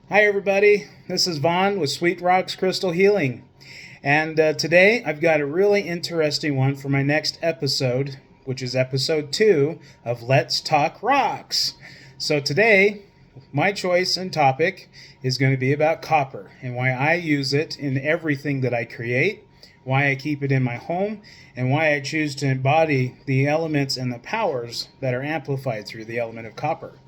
Hi everybody, this is Vaughn with Sweet Roxx Crystal Healing. And today I've got a really interesting one for my next episode, which is episode 2 of Let's Talk Roxx. So today, my choice and topic is going to be about copper and why I use it in everything that I create, why I keep it in my home, and why I choose to embody the elements and the powers that are amplified through the element of copper.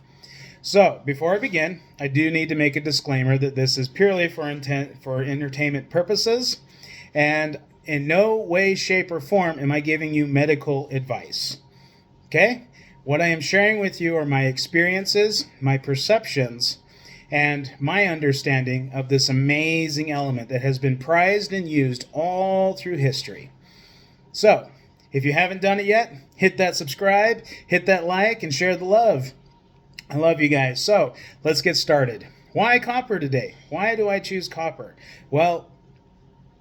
So, before I begin, I do need to make a disclaimer that this is purely for entertainment purposes, and in no way, shape, or form am I giving you medical advice. Okay? What I am sharing with you are my experiences, my perceptions, and my understanding of this amazing element that has been prized and used all through history. So, if you haven't done it yet, hit that subscribe, hit that like, and share the love. I love you guys. So let's get started. Why copper today? Why do I choose copper? Well,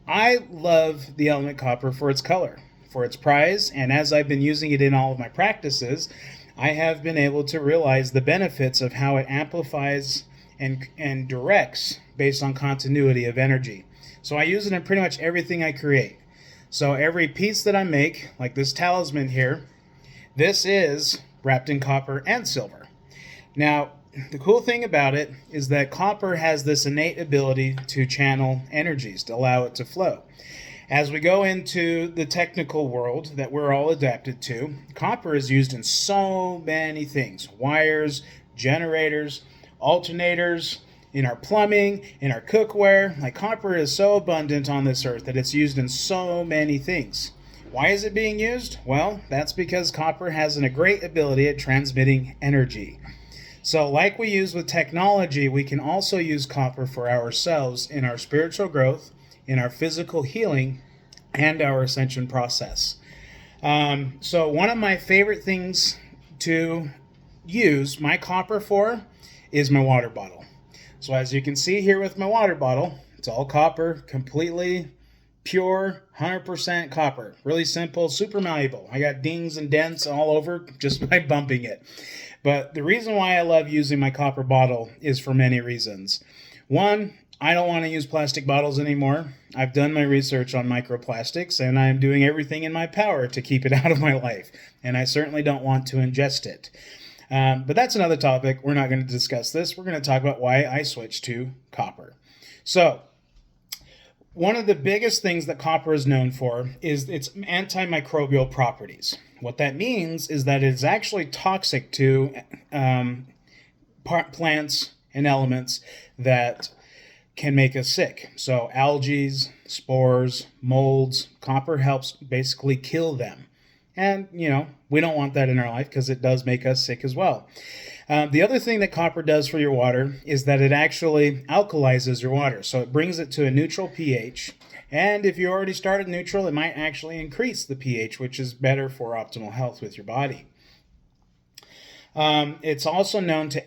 I love the element copper for its color, for its prize, and as I've been using it in all of my practices, I have been able to realize the benefits of how it amplifies and directs based on continuity of energy. So I use it in pretty much everything I create. So every piece that I make, like this talisman here, this is wrapped in copper and silver. Now, the cool thing about it is that copper has this innate ability to channel energies, to allow it to flow. As we go into the technical world that we're all adapted to, copper is used in so many things. Wires, generators, alternators, in our plumbing, in our cookware. Like, copper is so abundant on this earth that it's used in so many things. Why is it being used? Well, that's because copper has a great ability at transmitting energy. So like we use with technology, we can also use copper for ourselves in our spiritual growth, in our physical healing, and our ascension process. So one of my favorite things to use my copper for is my water bottle. So as you can see here with my water bottle, it's all copper, completely pure, 100% copper. Really simple, super malleable. I got dings and dents all over just by bumping it. But the reason why I love using my copper bottle is for many reasons. One, I don't want to use plastic bottles anymore. I've done my research on microplastics, and I'm doing everything in my power to keep it out of my life. And I certainly don't want to ingest it. But that's another topic. We're not going to discuss this. We're going to talk about why I switched to copper. So, one of the biggest things that copper is known for is its antimicrobial properties. What that means is that it's actually toxic to plants and elements that can make us sick. So algae, spores, molds, copper helps basically kill them. And, we don't want that in our life because it does make us sick as well. The other thing that copper does for your water is that it actually alkalizes your water. So it brings it to a neutral pH. And if you already started neutral, it might actually increase the pH, which is better for optimal health with your body. It's also known to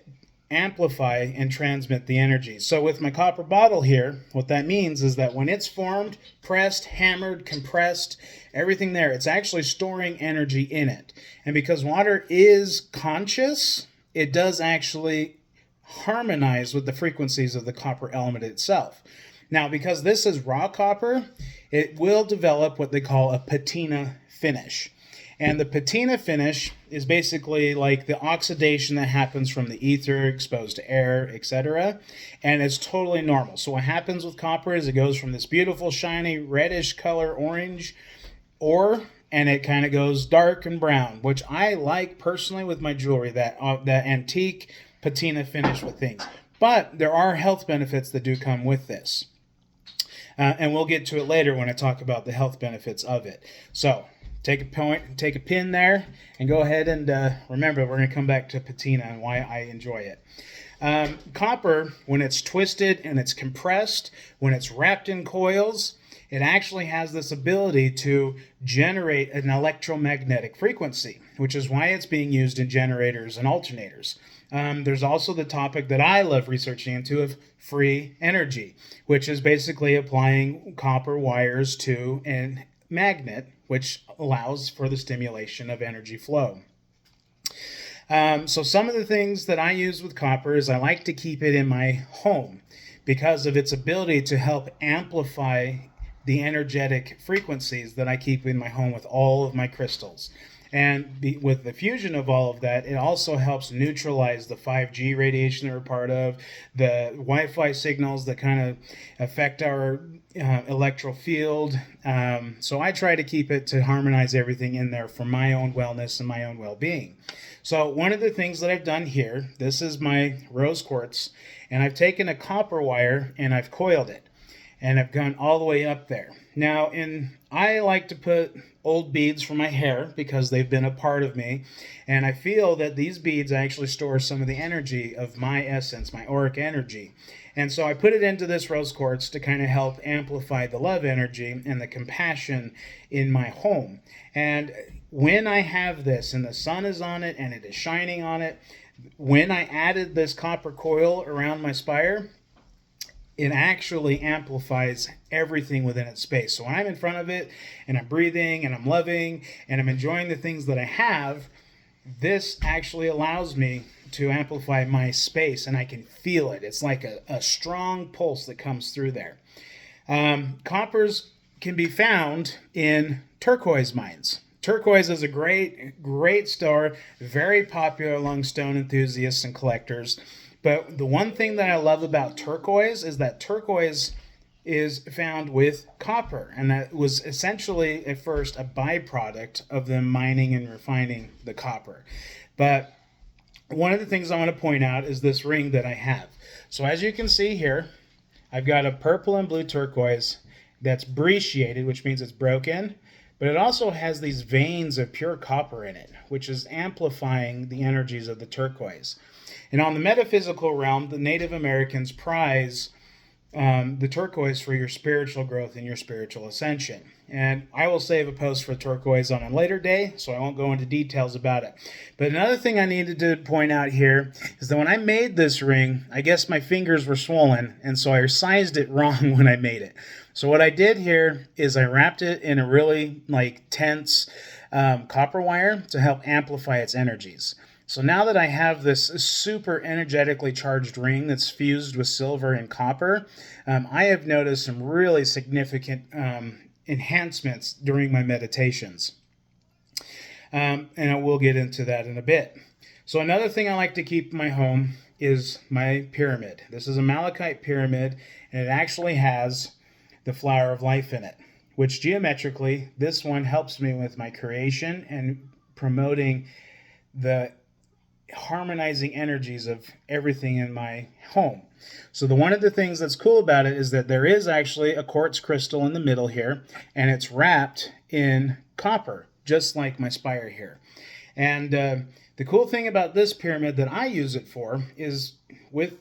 amplify and transmit the energy. So with my copper bottle here, what that means is that when it's formed, pressed, hammered, compressed, everything there, it's actually storing energy in it. And because water is conscious, it does actually harmonize with the frequencies of the copper element itself. Now, because this is raw copper, it will develop what they call a patina finish. And the patina finish is basically like the oxidation that happens from the ether exposed to air, etc. And it's totally normal. So what happens with copper is it goes from this beautiful, shiny, reddish color, orange, and it kind of goes dark and brown, which I like personally with my jewelry, that antique patina finish with things. But there are health benefits that do come with this. And we'll get to it later when I talk about the health benefits of it. So take a pin there, and go ahead and remember, we're going to come back to patina and why I enjoy it. Copper, when it's twisted and it's compressed, when it's wrapped in coils, it actually has this ability to generate an electromagnetic frequency, which is why it's being used in generators and alternators. There's also the topic that I love researching into of free energy, which is basically applying copper wires to a magnet, which allows for the stimulation of energy flow. So some of the things that I use with copper is I like to keep it in my home because of its ability to help amplify the energetic frequencies that I keep in my home with all of my crystals. And with the fusion of all of that, it also helps neutralize the 5G radiation that we're part of, the Wi-Fi signals that kind of affect our electral field. So I try to keep it to harmonize everything in there for my own wellness and my own well-being. So one of the things that I've done here, this is my rose quartz, and I've taken a copper wire and I've coiled it. And I've gone all the way up there. Now, I like to put old beads for my hair because they've been a part of me, and I feel that these beads actually store some of the energy of my essence, my auric energy. And so I put it into this rose quartz to kind of help amplify the love energy and the compassion in my home. And when I have this and the sun is on it and it is shining on it, when I added this copper coil around my spire, it actually amplifies everything within its space. So when I'm in front of it and I'm breathing and I'm loving and I'm enjoying the things that I have, this actually allows me to amplify my space, and I can feel it. It's like a strong pulse that comes through there. Coppers can be found in turquoise mines. Turquoise is a great star, very popular among stone enthusiasts and collectors. But the one thing that I love about turquoise is that turquoise is found with copper, and that was essentially at first a byproduct of them mining and refining the copper. But one of the things I want to point out is this ring that I have. So as you can see here, I've got a purple and blue turquoise that's brecciated, which means it's broken, but it also has these veins of pure copper in it, which is amplifying the energies of the turquoise. And on the metaphysical realm, the Native Americans prize the turquoise for your spiritual growth and your spiritual ascension. And I will save a post for turquoise on a later day, so I won't go into details about it. But another thing I needed to point out here is that when I made this ring, I guess my fingers were swollen, and so I sized it wrong when I made it. So what I did here is I wrapped it in a really tense copper wire to help amplify its energies. So now that I have this super energetically charged ring that's fused with silver and copper, I have noticed some really significant enhancements during my meditations. And I will get into that in a bit. So another thing I like to keep in my home is my pyramid. This is a malachite pyramid, and it actually has the flower of life in it, which geometrically, this one helps me with my creation and promoting the harmonizing energies of everything in my home. So one of the things that's cool about it is that there is actually a quartz crystal in the middle here, and it's wrapped in copper, just like my spire here. And the cool thing about this pyramid that I use it for is with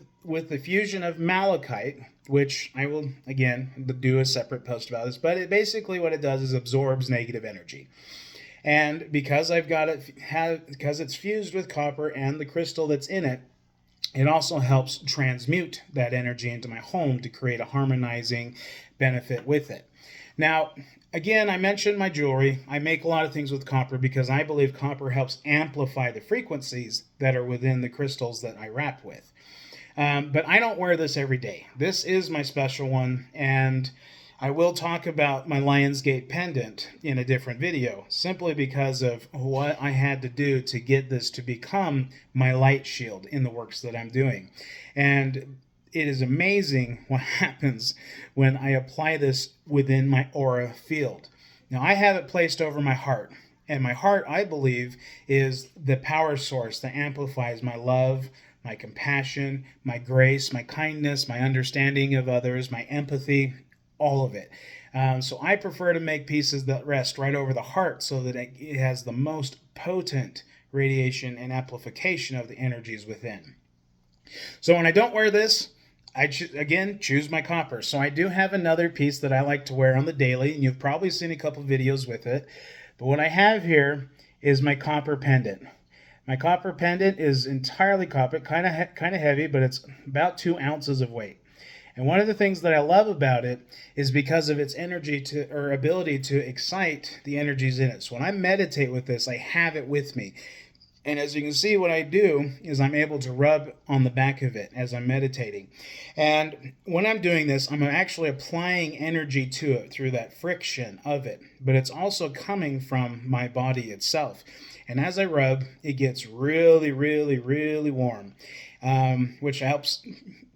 the fusion of malachite, which I will, again, do a separate post about this, but it basically what it does is absorbs negative energy. And because because it's fused with copper and the crystal that's in it, it also helps transmute that energy into my home to create a harmonizing benefit with it. Now, again, I mentioned my jewelry. I make a lot of things with copper because I believe copper helps amplify the frequencies that are within the crystals that I wrap with. But I don't wear this every day. This is my special one, and I will talk about my Lionsgate pendant in a different video, simply because of what I had to do to get this to become my light shield in the works that I'm doing. And it is amazing what happens when I apply this within my aura field. Now, I have it placed over my heart, and my heart, I believe, is the power source that amplifies my love, my compassion, my grace, my kindness, my understanding of others, my empathy, all of it. So I prefer to make pieces that rest right over the heart so that it has the most potent radiation and amplification of the energies within. So when I don't wear this, I again choose my copper. So I do have another piece that I like to wear on the daily, and you've probably seen a couple videos with it. But what I have here is my copper pendant. My copper pendant is entirely copper, kind of heavy, but it's about 2 ounces of weight. And one of the things that I love about it is because of its ability to excite the energies in it. So when I meditate with this, I have it with me. And as you can see, what I do is I'm able to rub on the back of it as I'm meditating. And when I'm doing this, I'm actually applying energy to it through that friction of it. But it's also coming from my body itself. And as I rub, it gets really, really, really warm, which helps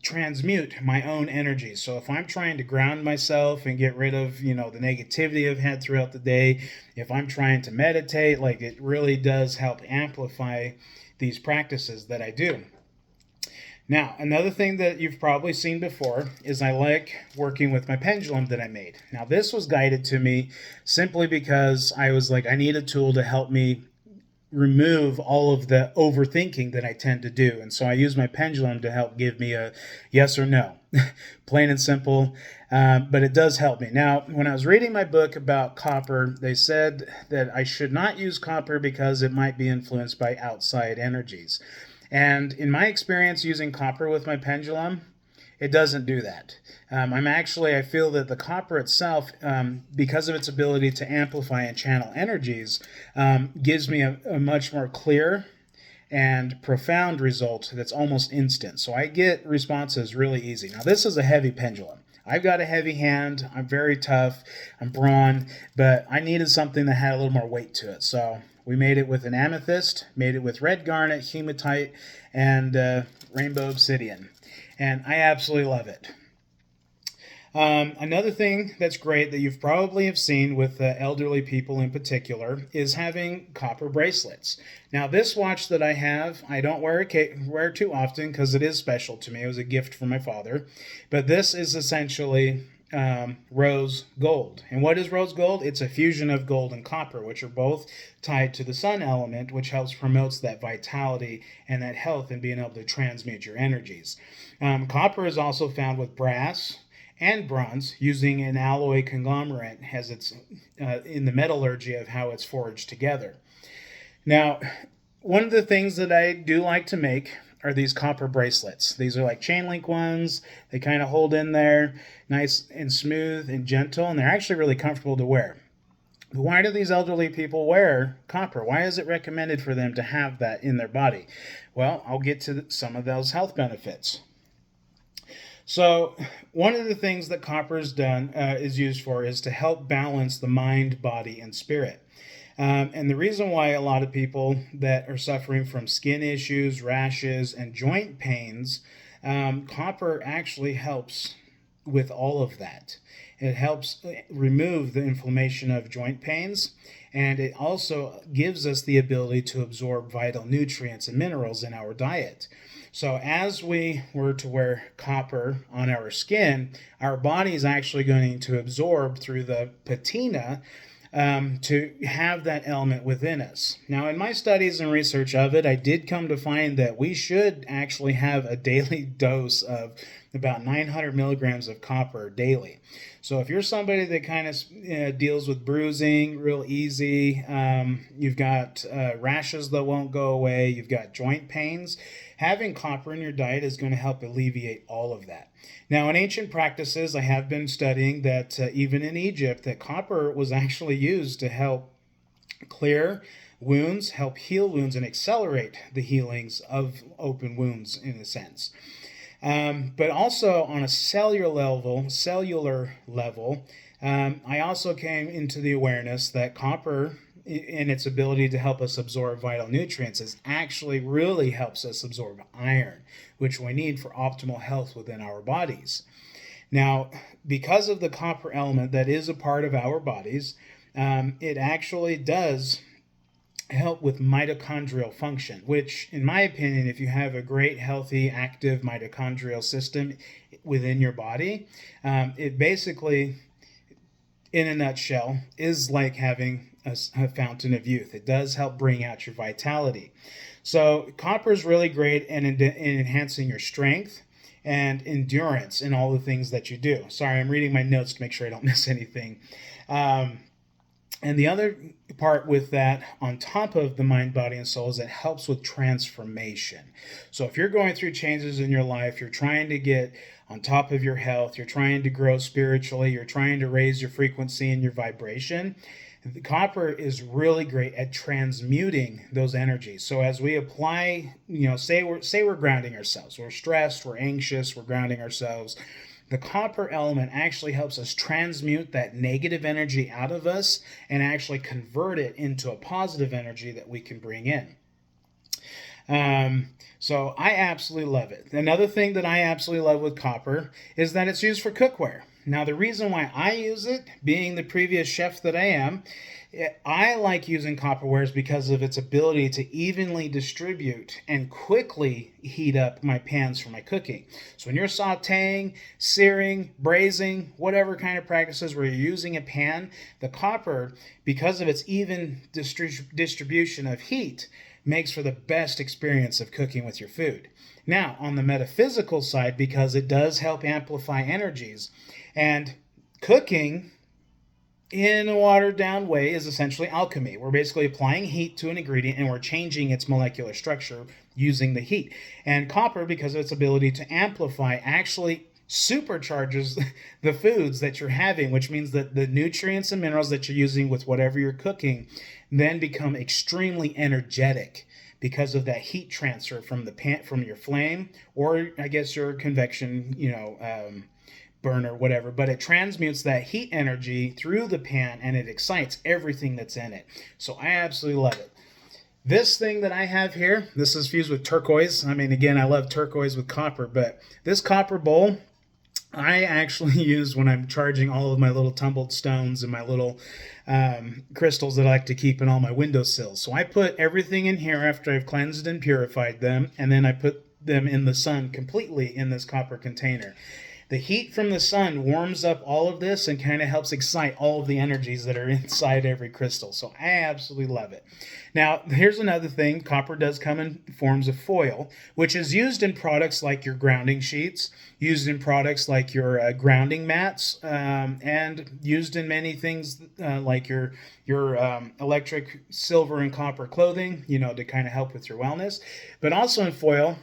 transmute my own energy. So if I'm trying to ground myself and get rid of, the negativity I've had throughout the day, if I'm trying to meditate, like, it really does help amplify these practices that I do. Now, another thing that you've probably seen before is I like working with my pendulum that I made. Now, this was guided to me simply because I was like, I need a tool to help me remove all of the overthinking that I tend to do. And so I use my pendulum to help give me a yes or no, plain and simple. But it does help me. Now, when I was reading my book about copper, they said that I should not use copper because it might be influenced by outside energies. And in my experience using copper with my pendulum, it doesn't do that. I feel that the copper itself, because of its ability to amplify and channel energies, gives me a much more clear and profound result that's almost instant. So I get responses really easy. Now, this is a heavy pendulum. I've got a heavy hand. I'm very tough. I'm brawn, but I needed something that had a little more weight to it. So we made it with an amethyst, made it with red garnet, hematite, and rainbow obsidian. And I absolutely love it. Another thing that's great that you've probably have seen with elderly people in particular is having copper bracelets. Now, this watch that I have, I don't wear too often because it is special to me. It was a gift from my father. But this is essentially rose gold. And what is rose gold? It's a fusion of gold and copper, which are both tied to the sun element, which helps promotes that vitality and that health and being able to transmute your energies. Copper is also found with brass and bronze, using an alloy conglomerate as it's in the metallurgy of how it's forged together. Now, one of the things that I do like to make are these copper bracelets. These are like chain link ones. They kind of hold in there nice and smooth and gentle, and they're actually really comfortable to wear. But why do these elderly people wear copper? Why is it recommended for them to have that in their body? Well, I'll get to some of those health benefits. So one of the things that copper is used for is to help balance the mind, body, and spirit. And the reason why a lot of people that are suffering from skin issues, rashes, and joint pains, copper actually helps with all of that. It helps remove the inflammation of joint pains, and it also gives us the ability to absorb vital nutrients and minerals in our diet. So as we were to wear copper on our skin, our body is actually going to absorb through the patina to have that element within us. Now, in my studies and research of it, I did come to find that we should actually have a daily dose of about 900 milligrams of copper daily. So if you're somebody that kind of deals with bruising real easy, you've got rashes that won't go away, you've got joint pains, having copper in your diet is going to help alleviate all of that. Now, in ancient practices, I have been studying that even in Egypt, that copper was actually used to help clear wounds, help heal wounds, and accelerate the healings of open wounds in a sense. But also on a cellular level, I also came into the awareness that copper in its ability to help us absorb vital nutrients is actually really helps us absorb iron, which we need for optimal health within our bodies. Now, because of the copper element that is a part of our bodies, it actually does help with mitochondrial function, which, in my opinion, if you have a great, healthy, active mitochondrial system within your body, it basically, in a nutshell, is like having a fountain of youth. It does help bring out your vitality. So copper is really great in enhancing your strength and endurance in all the things that you do. Sorry, I'm reading my notes to make sure I don't miss anything. And the other part with that, on top of the mind, body, and soul, is it helps with transformation. So if you're going through changes in your life, you're trying to get on top of your health, you're trying to grow spiritually, you're trying to raise your frequency and your vibration, The copper is really great at transmuting those energies. So as we apply, say we're grounding ourselves, we're stressed, we're anxious, we're grounding ourselves. The copper element actually helps us transmute that negative energy out of us and actually convert it into a positive energy that we can bring in. So I absolutely love it. Another thing that I absolutely love with copper is that it's used for cookware. Now, the reason why I use it, being the previous chef that I am, I like using copperware is because of its ability to evenly distribute and quickly heat up my pans for my cooking. So when you're sauteing, searing, braising, whatever kind of practices where you're using a pan, the copper, because of its even distribution of heat, makes for the best experience of cooking with your food. Now, on the metaphysical side, because it does help amplify energies, and cooking in a watered down way is essentially alchemy. We're basically applying heat to an ingredient and we're changing its molecular structure using the heat. And copper, because of its ability to amplify, actually supercharges the foods that you're having, which means that the nutrients and minerals that you're using with whatever you're cooking then become extremely energetic because of that heat transfer from the pan, from your flame, or I guess your convection, burner, whatever, but it transmutes that heat energy through the pan and it excites everything that's in it. So I absolutely love it. This thing that I have here, this is fused with turquoise. I mean, again, I love turquoise with copper, but this copper bowl I actually use when I'm charging all of my little tumbled stones and my little crystals that I like to keep in all my windowsills. So I put everything in here after I've cleansed and purified them, and then I put them in the sun completely in this copper container. The heat from the sun warms up all of this and kind of helps excite all of the energies that are inside every crystal. So I absolutely love it. Now, here's another thing. Copper does come in forms of foil, which is used in products like your grounding sheets, used in products like your grounding mats, and used in many things like your electric silver and copper clothing, to kind of help with your wellness. But also in foil,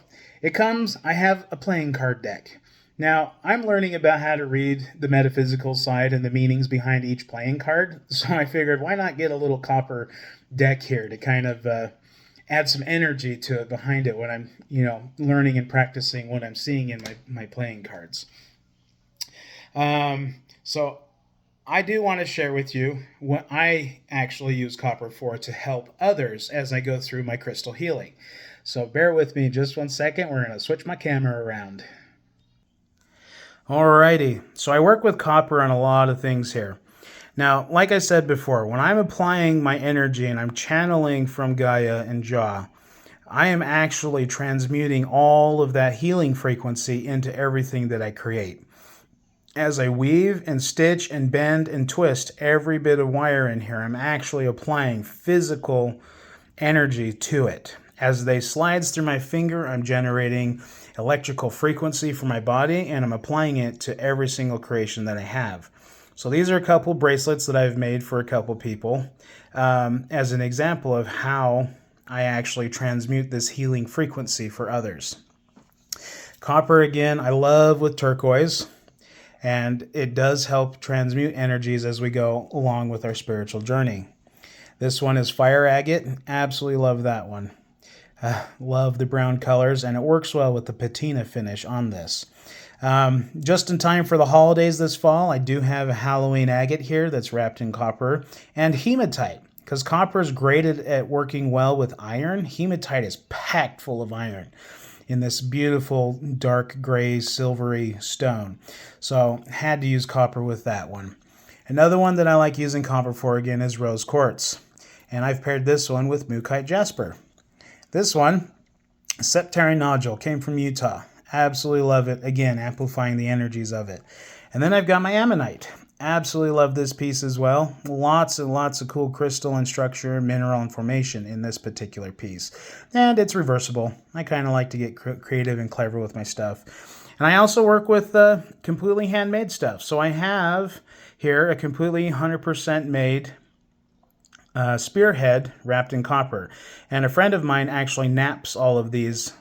I have a playing card deck. Now, I'm learning about how to read the metaphysical side and the meanings behind each playing card, so I figured why not get a little copper deck here to kind of add some energy to it behind it when I'm, learning and practicing what I'm seeing in my playing cards. So I do want to share with you what I actually use copper for to help others as I go through my crystal healing. So bear with me just 1 second. We're going to switch my camera around. Alrighty, so I work with copper on a lot of things here. Now, like I said before, when I'm applying my energy and I'm channeling from Gaia and Jah, I am actually transmuting all of that healing frequency into everything that I create. As I weave and stitch and bend and twist every bit of wire in here, I'm actually applying physical energy to it. As they slides through my finger, I'm generating electrical frequency for my body, and I'm applying it to every single creation that I have. So these are a couple bracelets that I've made for a couple people as an example of how I actually transmute this healing frequency for others. Copper, again, I love with turquoise, and it does help transmute energies as we go along with our spiritual journey. This one is fire agate. Absolutely love that one. Love the brown colors, and it works well with the patina finish on this. Just in time for the holidays this fall, I do have a Halloween agate here that's wrapped in copper and hematite. Because copper is great at working well with iron, hematite is packed full of iron in this beautiful dark gray silvery stone. So had to use copper with that one. Another one that I like using copper for again is rose quartz. And I've paired this one with mookaite jasper. This one, septarian nodule, came from Utah. Absolutely love it. Again, amplifying the energies of it. And then I've got my ammonite. Absolutely love this piece as well. Lots and lots of cool crystal and structure, mineral and formation in this particular piece. And it's reversible. I kind of like to get creative and clever with my stuff. And I also work with completely handmade stuff. So I have here a completely 100% made spearhead wrapped in copper. And a friend of mine actually naps all of these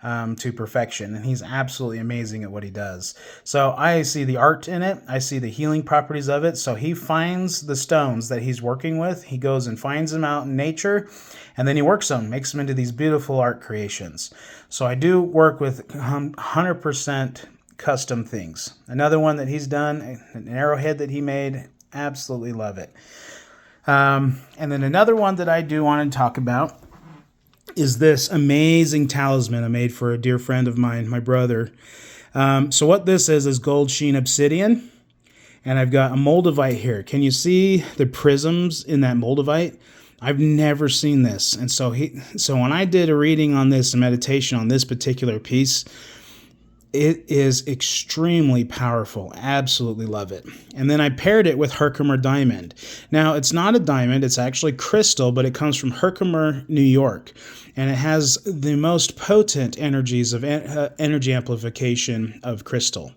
to perfection, and he's absolutely amazing at what he does. So I see the art in it. I see the healing properties of it. So he finds the stones that he's working with. He goes and finds them out in nature, and then he works them, makes them into these beautiful art creations. So I do work with 100% custom things. Another one that he's done, an arrowhead that he made, absolutely love it. And then another one that I do want to talk about is this amazing talisman I made for a dear friend of mine, my brother. So what this is gold sheen obsidian, and I've got a moldavite here. Can you see the prisms in that moldavite? I've never seen this, and so when I did a reading on this, a meditation on this particular piece, it is extremely powerful. Absolutely love it. And then I paired it with Herkimer diamond. Now, it's not a diamond. It's actually crystal, but it comes from Herkimer, New York. And it has the most potent energies of energy amplification of crystal.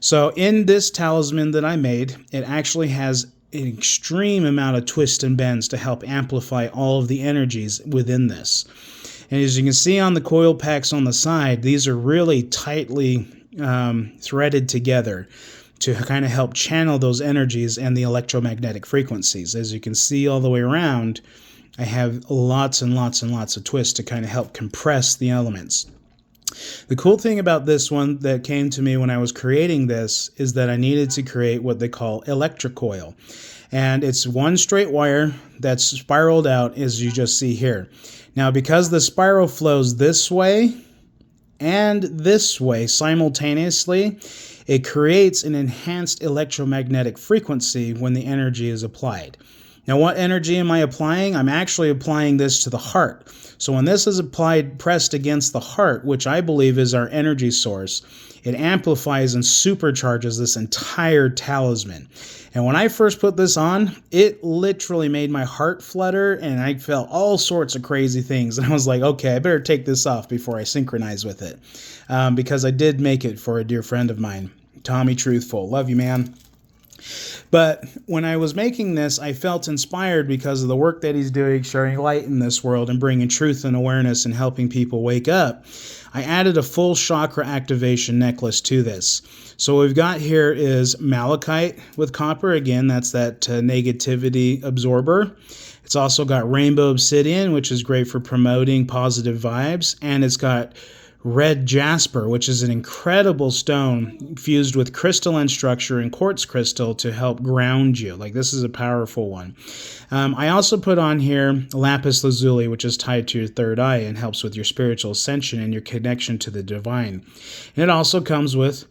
So in this talisman that I made, it actually has an extreme amount of twists and bends to help amplify all of the energies within this. And as you can see on the coil packs on the side, these are really tightly threaded together to kind of help channel those energies and the electromagnetic frequencies. As you can see all the way around, I have lots and lots and lots of twists to kind of help compress the elements. The cool thing about this one that came to me when I was creating this is that I needed to create what they call electrocoil. And it's one straight wire that's spiraled out, as you just see here. Now, because the spiral flows this way and this way simultaneously, it creates an enhanced electromagnetic frequency when the energy is applied. Now, what energy am I applying? I'm actually applying this to the heart. So when this is applied, pressed against the heart, which I believe is our energy source, it amplifies and supercharges this entire talisman. And when I first put this on, it literally made my heart flutter, and I felt all sorts of crazy things. And I was like, okay, I better take this off before I synchronize with it. Because I did make it for a dear friend of mine, Tommy Truthful. Love you, man. But when I was making this, I felt inspired because of the work that he's doing, sharing light in this world and bringing truth and awareness and helping people wake up. I added a full chakra activation necklace to this. So what we've got here is malachite with copper. Again, that's that negativity absorber. It's also got rainbow obsidian, which is great for promoting positive vibes. And it's got red jasper, which is an incredible stone fused with crystalline structure and quartz crystal to help ground you. Like, this is a powerful one. I also put on here lapis lazuli, which is tied to your third eye and helps with your spiritual ascension and your connection to the divine. And it also comes with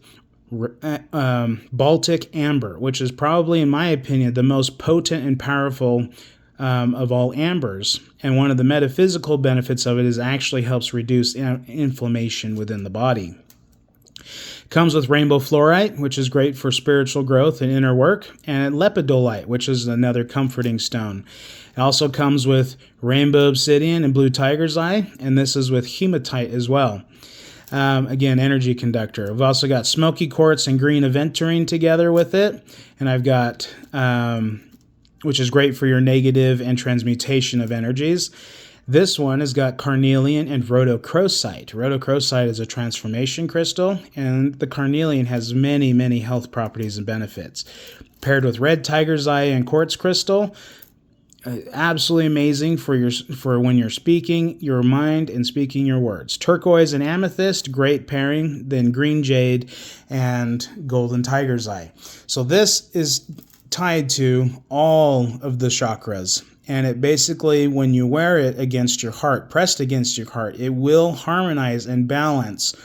Baltic amber, which is probably, in my opinion, the most potent and powerful of all ambers, and one of the metaphysical benefits of it is actually helps reduce inflammation within the body. Comes with rainbow fluorite, which is great for spiritual growth and inner work, and lepidolite, which is another comforting stone. It also comes with rainbow obsidian and blue tiger's eye, and this is with hematite as well. Again, energy conductor. We've also got smoky quartz and green aventurine together with it, and I've got which is great for your negative and transmutation of energies. This one has got carnelian and rhodochrosite. Rhodochrosite is a transformation crystal, and the carnelian has many, many health properties and benefits. Paired with red tiger's eye and quartz crystal, absolutely amazing for when you're speaking your mind and speaking your words. Turquoise and amethyst, great pairing. Then green jade and golden tiger's eye. So this is tied to all of the chakras, and it basically, when you wear it against your heart, pressed against your heart, it will harmonize and balance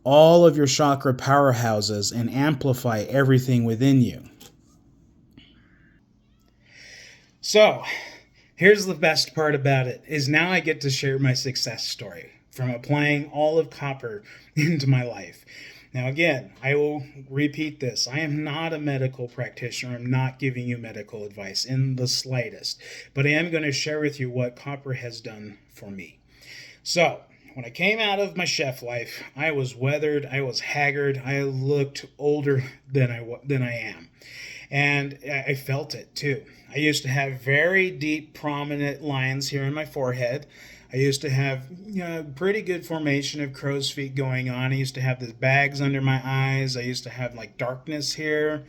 all of your chakra powerhouses and amplify everything within you. So here's the best part about it, is now I get to share my success story from applying all of copper into my life. Now, again, I will repeat this. I am not a medical practitioner. I'm not giving you medical advice in the slightest. But I am going to share with you what copper has done for me. So, when I came out of my chef life, I was weathered, I was haggard, I looked older than I am. And I felt it, too. I used to have very deep, prominent lines here in my forehead. I I used to have pretty good formation of crow's feet going on. I used to have the bags under my eyes. I used to have like darkness here.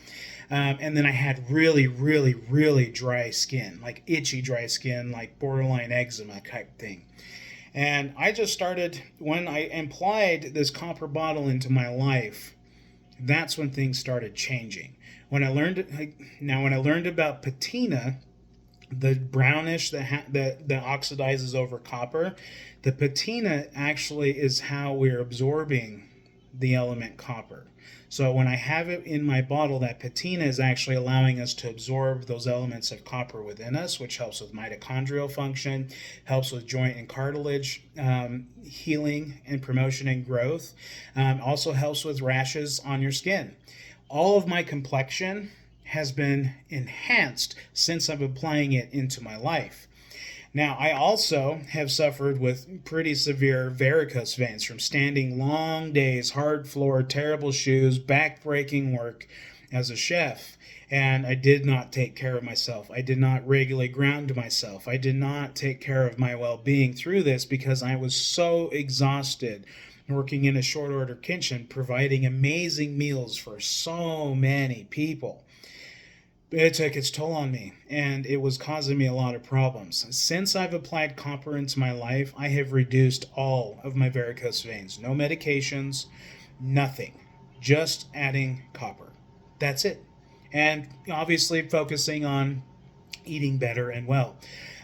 And then I had really, really, really dry skin, like itchy dry skin, like borderline eczema type thing. And I just started, when I applied this copper bottle into my life, that's when things started changing. When I learned about patina, the brownish that oxidizes over copper, the patina actually is how we're absorbing the element copper. So when I have it in my bottle, that patina is actually allowing us to absorb those elements of copper within us, which helps with mitochondrial function, helps with joint and cartilage healing and promotion and growth, also helps with rashes on your skin. All of my complexion has been enhanced since I'm applying it into my life. Now, I also have suffered with pretty severe varicose veins from standing long days, hard floor, terrible shoes, back-breaking work as a chef. And I did not take care of myself. I did not regularly ground myself. I did not take care of my well-being through this because I was so exhausted working in a short-order kitchen, providing amazing meals for so many people. It took its toll on me, and it was causing me a lot of problems. Since I've applied copper into my life, I have reduced all of my varicose veins. No medications, nothing. Just adding copper. That's it. And obviously focusing on eating better and well.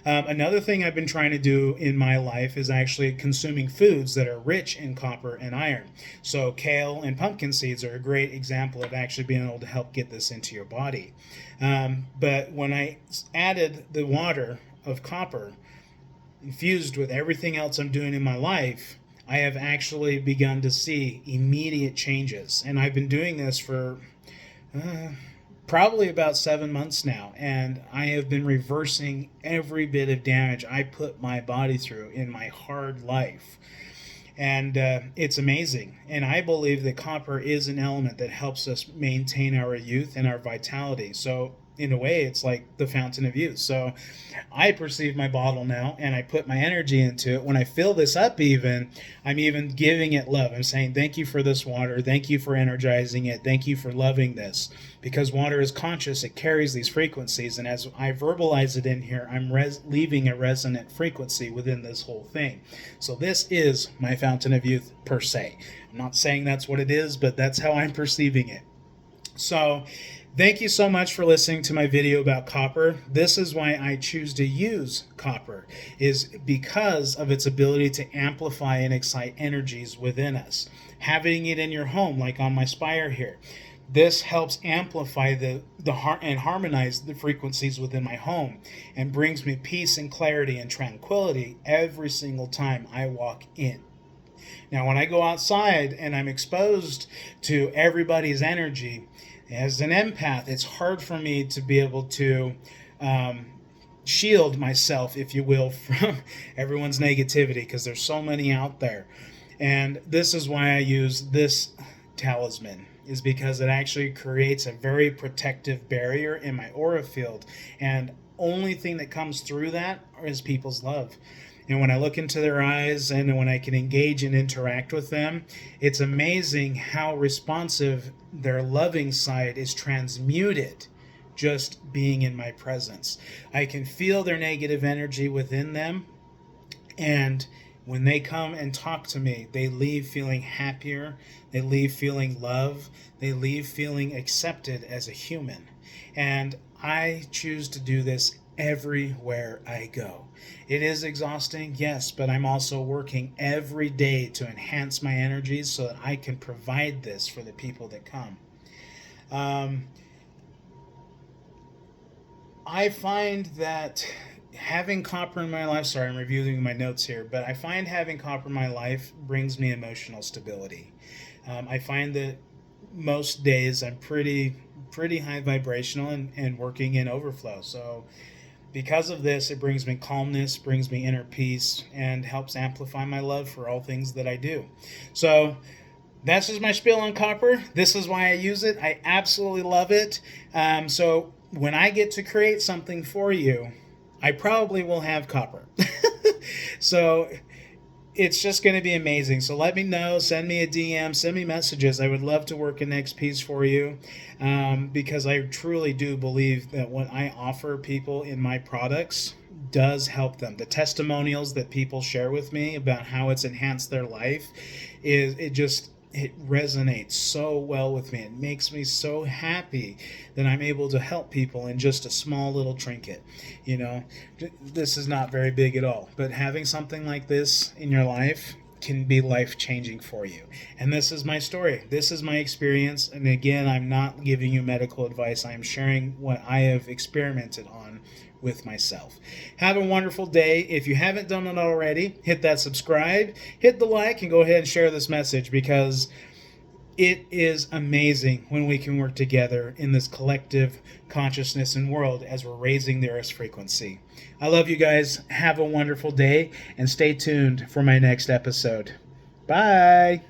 Another thing I've been trying to do in my life is actually consuming foods that are rich in copper and iron. So kale and pumpkin seeds are a great example of actually being able to help get this into your body. But when I added the water of copper infused with everything else I'm doing in my life, I have actually begun to see immediate changes. And I've been doing this for probably about 7 months now, and I have been reversing every bit of damage I put my body through in my hard life. And it's amazing. And I believe that copper is an element that helps us maintain our youth and our vitality. So in a way, it's like the fountain of youth. So I perceive my bottle now, and I put my energy into it. When I fill this up I'm even giving it love. I'm saying, thank you for this water. Thank you for energizing it. Thank you for loving this. Because water is conscious, it carries these frequencies. And as I verbalize it in here, I'm leaving a resonant frequency within this whole thing. So this is my fountain of youth per se. I'm not saying that's what it is, but that's how I'm perceiving it. So thank you so much for listening to my video about copper. This is why I choose to use copper, is because of its ability to amplify and excite energies within us. Having it in your home, like on my spire here, this helps amplify and harmonize the frequencies within my home and brings me peace and clarity and tranquility every single time I walk in. Now, when I go outside and I'm exposed to everybody's energy, as an empath, it's hard for me to be able to shield myself, if you will, from everyone's negativity, because there's so many out there. And this is why I use this talisman, is because it actually creates a very protective barrier in my aura field. And only thing that comes through that is people's love. And when I look into their eyes and when I can engage and interact with them, it's amazing how responsive their loving side is transmuted just being in my presence. I can feel their negative energy within them, and when they come and talk to me, they leave feeling happier, they leave feeling love, they leave feeling accepted as a human. And I choose to do this everywhere I go. It is exhausting, yes, but I'm also working every day to enhance my energies so that I can provide this for the people that come. I find that having copper in my life, sorry, I'm reviewing my notes here, but I find having copper in my life brings me emotional stability. I find that most days I'm pretty high vibrational and working in overflow. So because of this, it brings me calmness, brings me inner peace, and helps amplify my love for all things that I do. So that's just my spiel on copper. This is why I use it. I absolutely love it. So when I get to create something for you, I probably will have copper. So it's just going to be amazing. So let me know, send me a DM, send me messages. I would love to work a next piece for you, because I truly do believe that what I offer people in my products does help them. The testimonials that people share with me about how it's enhanced their life it resonates so well with me. It makes me so happy that I'm able to help people in just a small little trinket. You know, this is not very big at all, but having something like this in your life can be life changing for you. And this is my story. This is my experience. And again, I'm not giving you medical advice. I'm sharing what I have experimented on with myself. Have a wonderful day. If you haven't done it already, hit that subscribe, hit the like, and go ahead and share this message, because it is amazing when we can work together in this collective consciousness and world as we're raising the Earth's frequency. I love you guys. Have a wonderful day, and stay tuned for my next episode. Bye.